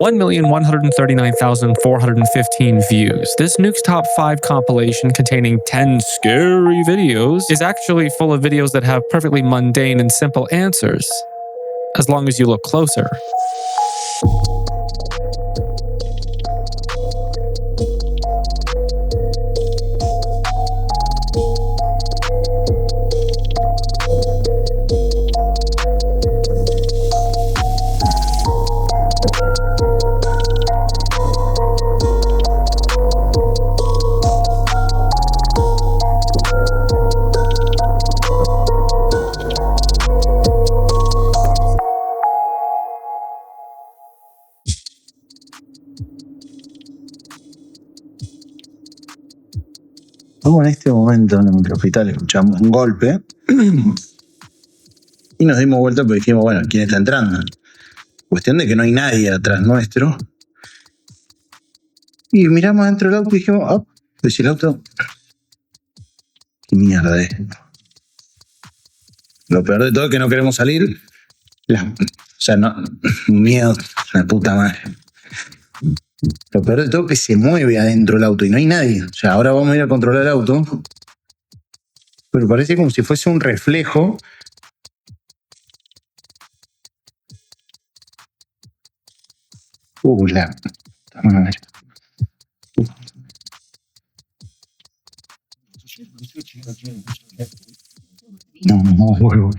1,139,415 views. This Nuke's Top 5 compilation containing 10 scary videos is actually full of videos that have perfectly mundane and simple answers, as long as you look closer. Estamos en este momento en el hospital, escuchamos un golpe y nos dimos vuelta porque dijimos, bueno, ¿quién está entrando? Cuestión de que no hay nadie atrás nuestro. Y miramos dentro del auto y dijimos, oh, pues el auto, ¿qué mierda es esto? Lo peor de todo es que no queremos salir. O sea, no, miedo, la puta madre. Lo peor de todo es que se mueve adentro del auto y no hay nadie. O sea, ahora vamos a ir a controlar el auto. Pero parece como si fuese un reflejo. La puta madre. No, huevo.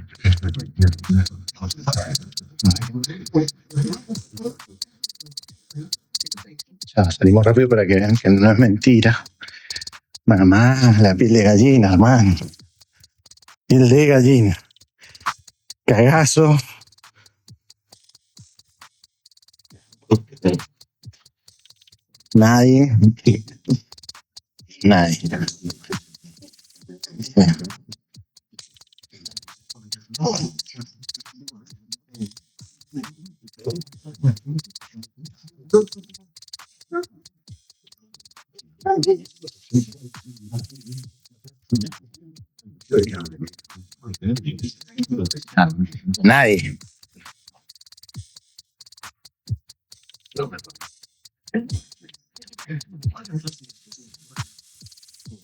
Ya, salimos rápido para que vean que no es mentira. Mamá, la piel de gallina, hermano. Piel de gallina. Cagazo. Nadie. Nadie.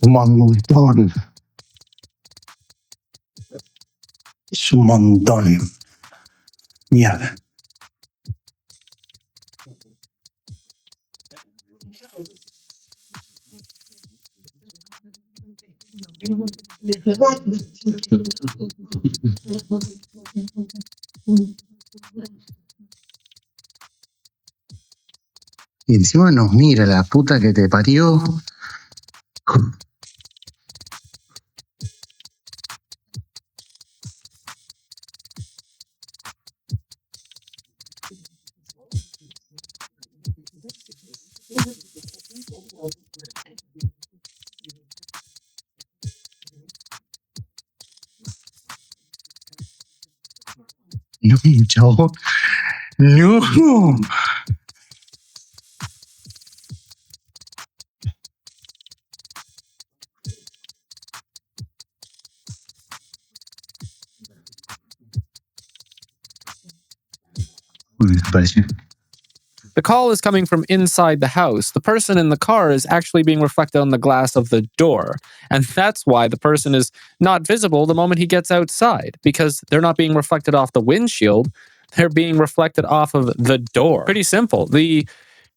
Un montón. Es un montón. Mierda. Y encima nos mira la puta que te parió. No, chavo. No. The call is coming from inside the house. The person in the car is actually being reflected on the glass of the door. And that's why the person is not visible the moment he gets outside, because they're not being reflected off the windshield. They're being reflected off of the door. Pretty simple. The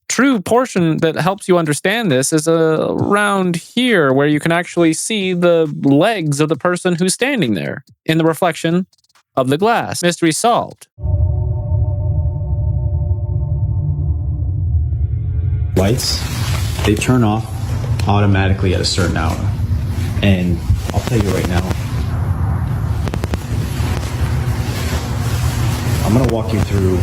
true portion that helps you understand this is around here, where you can actually see the legs of the person who's standing there in the reflection of the glass. Mystery solved. Lights, they turn off automatically at a certain hour. And I'll tell you right now, I'm going to walk you through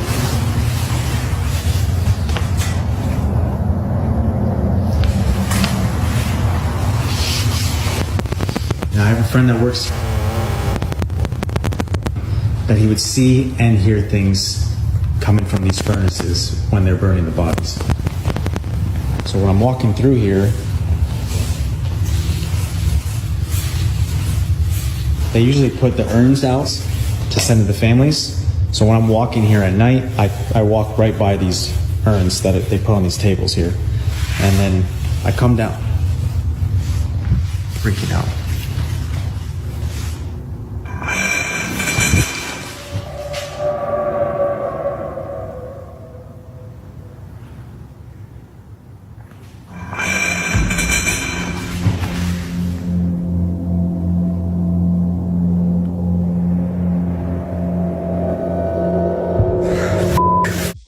now. I have a friend that works that he would see and hear things coming from these furnaces when they're burning the bodies. So when I'm walking through here, they usually put the urns out to send to the families. So when I'm walking here at night, I walk right by these urns that they put on these tables here. And then I come down, freaking out.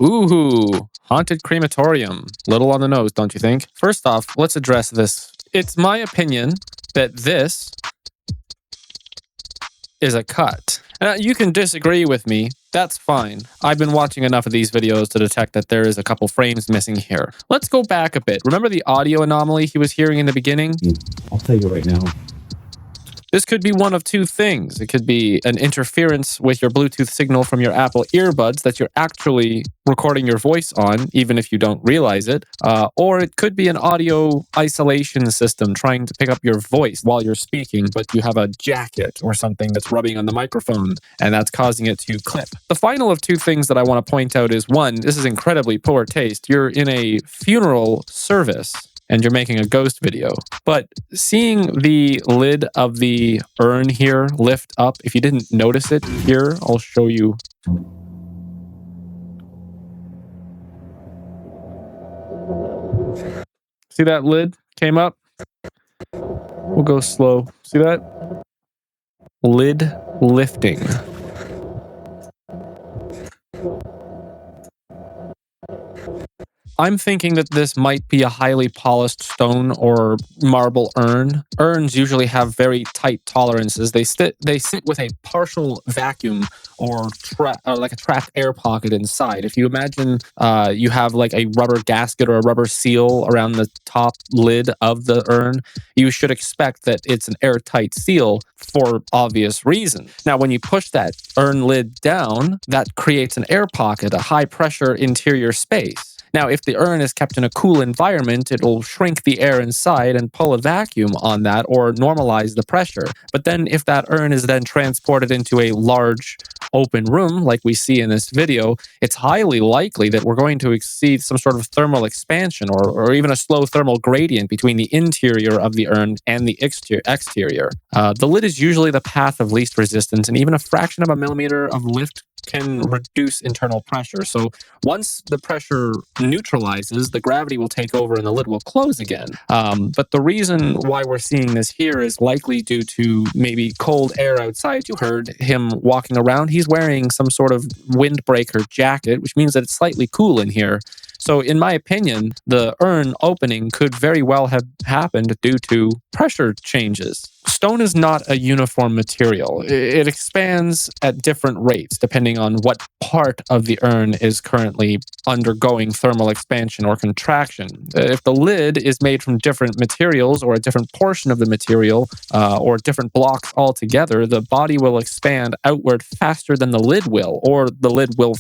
Ooh, haunted crematorium. Little on the nose, don't you think? First off, let's address this. It's my opinion that this is a cut. You can disagree with me. That's fine. I've been watching enough of these videos to detect that there is a couple frames missing here. Let's go back a bit. Remember the audio anomaly he was hearing in the beginning? I'll tell you right now. This could be one of two things. It could be an interference with your Bluetooth signal from your Apple earbuds that you're actually recording your voice on, even if you don't realize it. Or it could be an audio isolation system trying to pick up your voice while you're speaking, but you have a jacket or something that's rubbing on the microphone, and that's causing it to clip. The final of two things that I want to point out is, one, this is incredibly poor taste. You're in a funeral service and you're making a ghost video. But seeing the lid of the urn here lift up, if you didn't notice it here, I'll show you. See that lid came up? We'll go slow. See that? Lid lifting. I'm thinking that this might be a highly polished stone or marble urn. Urns usually have very tight tolerances. They sit with a partial vacuum or like a trapped air pocket inside. If you imagine you have like a rubber gasket or a rubber seal around the top lid of the urn, you should expect that it's an airtight seal for obvious reason. Now, when you push that urn lid down, that creates an air pocket, a high pressure interior space. Now, if the urn is kept in a cool environment, it'll shrink the air inside and pull a vacuum on that or normalize the pressure. But then if that urn is then transported into a large open room, like we see in this video, it's highly likely that we're going to exceed some sort of thermal expansion or even a slow thermal gradient between the interior of the urn and the exterior. The lid is usually the path of least resistance, and even a fraction of a millimeter of lift can reduce internal pressure. So once the pressure neutralizes, the gravity will take over and the lid will close again. But the reason why we're seeing this here is likely due to maybe cold air outside. You heard him walking around. He's wearing some sort of windbreaker jacket, which means that it's slightly cool in here. So in my opinion, the urn opening could very well have happened due to pressure changes. Stone is not a uniform material. It expands at different rates depending on what part of the urn is currently undergoing thermal expansion or contraction. If the lid is made from different materials or a different portion of the material or different blocks altogether, the body will expand outward faster than the lid will, or the lid will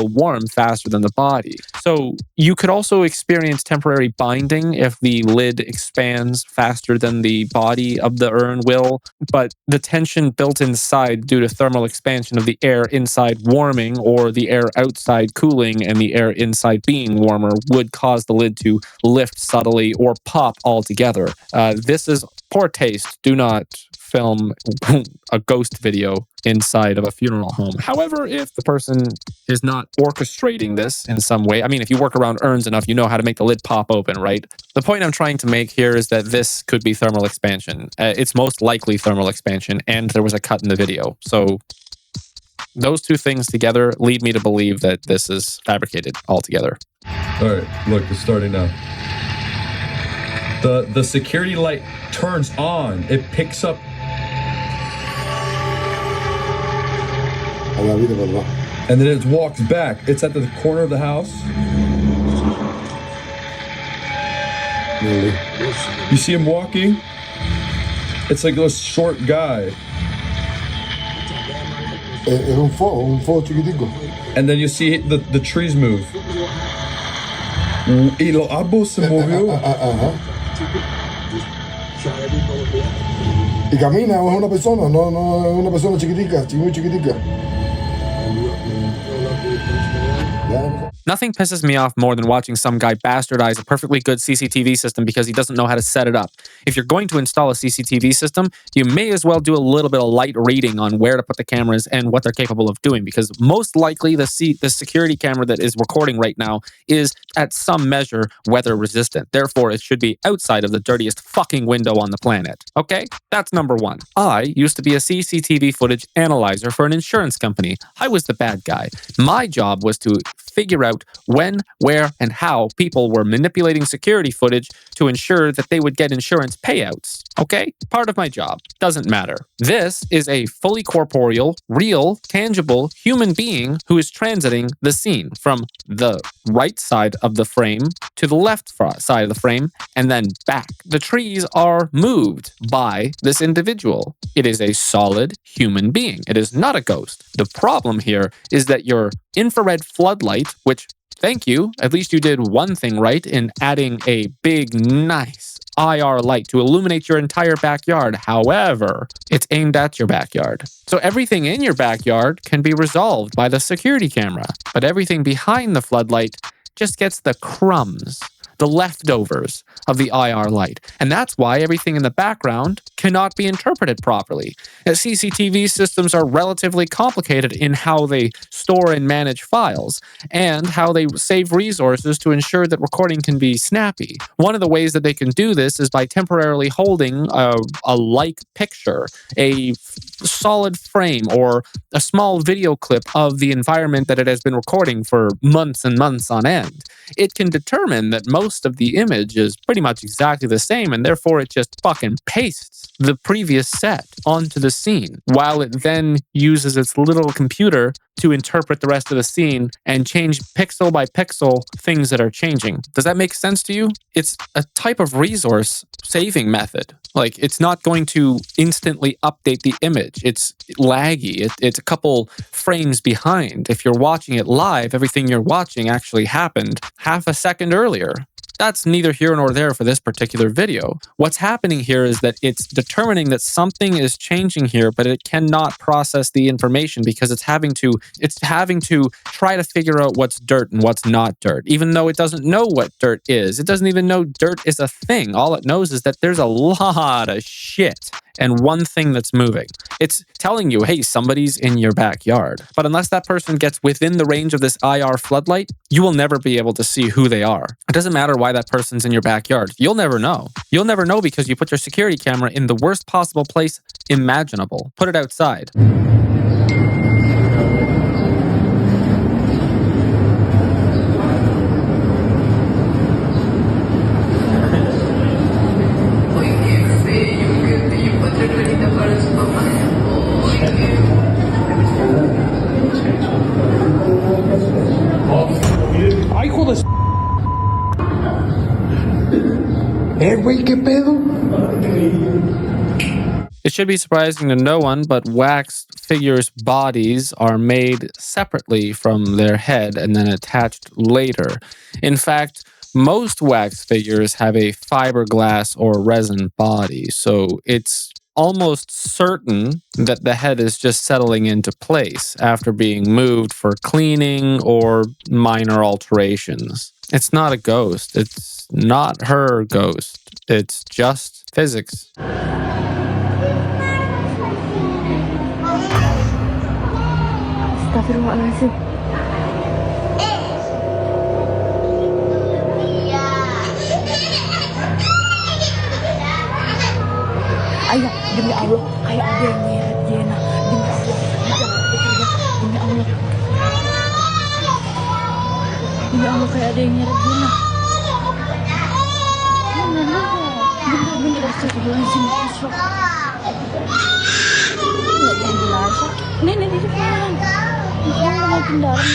warm faster than the body. So you could also experience temporary binding if the lid expands faster than the body of the urn will, but the tension built inside due to thermal expansion of the air inside warming or the air outside cooling and the air inside being warmer would cause the lid to lift subtly or pop altogether. This is poor taste. Do not film a ghost video inside of a funeral home. However, if the person is not orchestrating this in some way, I mean, if you work around urns enough, you know how to make the lid pop open, right? The point I'm trying to make here is that this could be thermal expansion. It's most likely thermal expansion, and there was a cut in the video. So those two things together lead me to believe that this is fabricated altogether. All right, look, it's starting now. The security light turns on. It picks up. And then it walks back. It's at the corner of the house. You see him walking? It's like a short guy. And then you see the trees move. Y los árboles se movió. Y camina, es una persona, no es una persona chiquitica, muy chiquitica. Nothing pisses me off more than watching some guy bastardize a perfectly good CCTV system because he doesn't know how to set it up. If you're going to install a CCTV system, you may as well do a little bit of light reading on where to put the cameras and what they're capable of doing, because most likely the security camera that is recording right now is at some measure weather resistant. Therefore, it should be outside of the dirtiest fucking window on the planet. Okay? That's number one. I used to be a CCTV footage analyzer for an insurance company. I was the bad guy. My job was to figure out when, where, and how people were manipulating security footage to ensure that they would get insurance payouts. Okay? Part of my job. Doesn't matter. This is a fully corporeal, real, tangible human being who is transiting the scene from the right side of the frame to the left side of the frame and then back. The trees are moved by this individual. It is a solid human being. It is not a ghost. The problem here is that your infrared floodlight, which, thank you, at least you did one thing right in adding a big, nice IR light to illuminate your entire backyard. However, it's aimed at your backyard. So everything in your backyard can be resolved by the security camera, but everything behind the floodlight just gets the crumbs, the leftovers of the IR light. And that's why everything in the background cannot be interpreted properly. CCTV systems are relatively complicated in how they store and manage files and how they save resources to ensure that recording can be snappy. One of the ways that they can do this is by temporarily holding a like picture, a solid frame, or a small video clip of the environment that it has been recording for months and months on end. It can determine that most of the image is pretty much exactly the same, and therefore it just fucking pastes the previous set onto the scene, while it then uses its little computer to interpret the rest of the scene and change pixel by pixel things that are changing. Does that make sense to you? It's a type of resource saving method. Like, it's not going to instantly update the image. It's laggy. It's a couple frames behind. If you're watching it live, everything you're watching actually happened half a second earlier. That's neither here nor there for this particular video. What's happening here is that it's determining that something is changing here, but it cannot process the information because it's having to try to figure out what's dirt and what's not dirt, even though it doesn't know what dirt is. It doesn't even know dirt is a thing. All it knows is that there's a lot of shit and one thing that's moving. It's telling you, hey, somebody's in your backyard. But unless that person gets within the range of this IR floodlight, you will never be able to see who they are. It doesn't matter why that person's in your backyard. You'll never know. You'll never know because you put your security camera in the worst possible place imaginable. Put it outside. ¿Qué pedo? It should be surprising to no one, but wax figures' bodies are made separately from their head and then attached later. In fact, most wax figures have a fiberglass or resin body, so it's almost certain that the head is just settling into place after being moved for cleaning or minor alterations. It's not a ghost. It's not her ghost. It's just physics. Astagfirullahaladzim. Ayah, demi Allah, kayak ada yang nyeret Jena. Demi Allah, demi Allah. Demi Allah, kayak ada yang nyeret Jena. Bener-bener astagfirullahaladzim. Nggak yang jelas. Nenek di depan. Dia mau pindahan.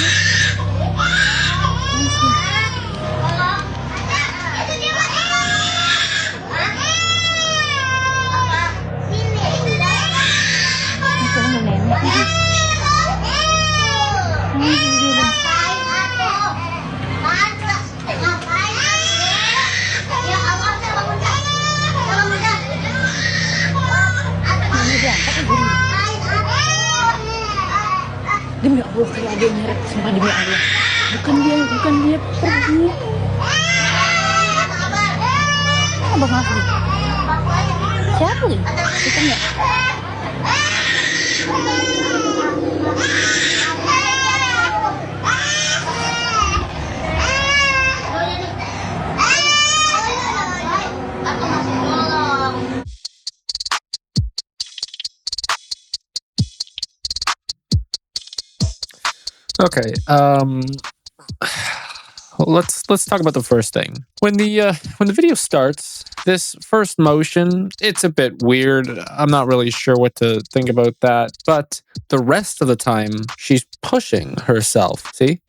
Demi Allah, kayak ada yang nyeret. Sumpah demi Allah. Bukan dia pergi. Abang Afri. Siapa ni? Kita enggak. Okay. Let's talk about the first thing. When the video starts, this first motion, it's a bit weird. I'm not really sure what to think about that. But the rest of the time, she's pushing herself. See?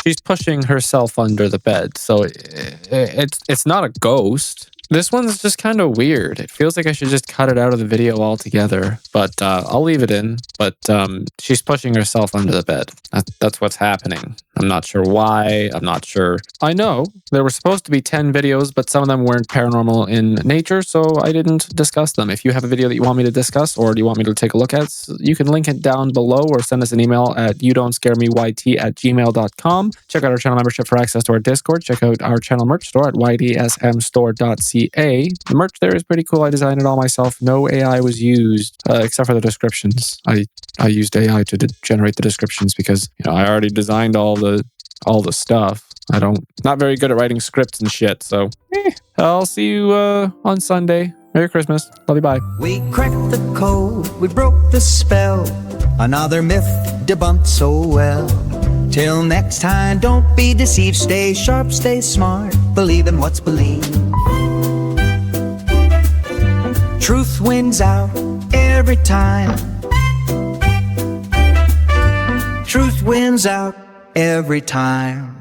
She's pushing herself under the bed, so it's not a ghost. This one's just kind of weird. It feels like I should just cut it out of the video altogether, but I'll leave it in. But she's pushing herself under the bed. That's what's happening. I'm not sure why. I'm not sure. I know there were supposed to be 10 videos, but some of them weren't paranormal in nature, so I didn't discuss them. If you have a video that you want me to discuss or do you want me to take a look at, you can link it down below or send us an email at youdon'tscaremeyt@gmail.com. Check out our channel membership for access to our Discord. Check out our channel merch store at ydsmstore.ca. The merch there is pretty cool. I designed it all myself. No AI was used except for the descriptions. I used AI to generate the descriptions because I already designed all the stuff. Not very good at writing scripts and shit. So I'll see you on Sunday. Merry Christmas. Love you. Bye. We cracked the code. We broke the spell. Another myth debunked so well. Till next time, don't be deceived. Stay sharp, stay smart. Believe in what's believed. Truth wins out every time. Truth wins out every time.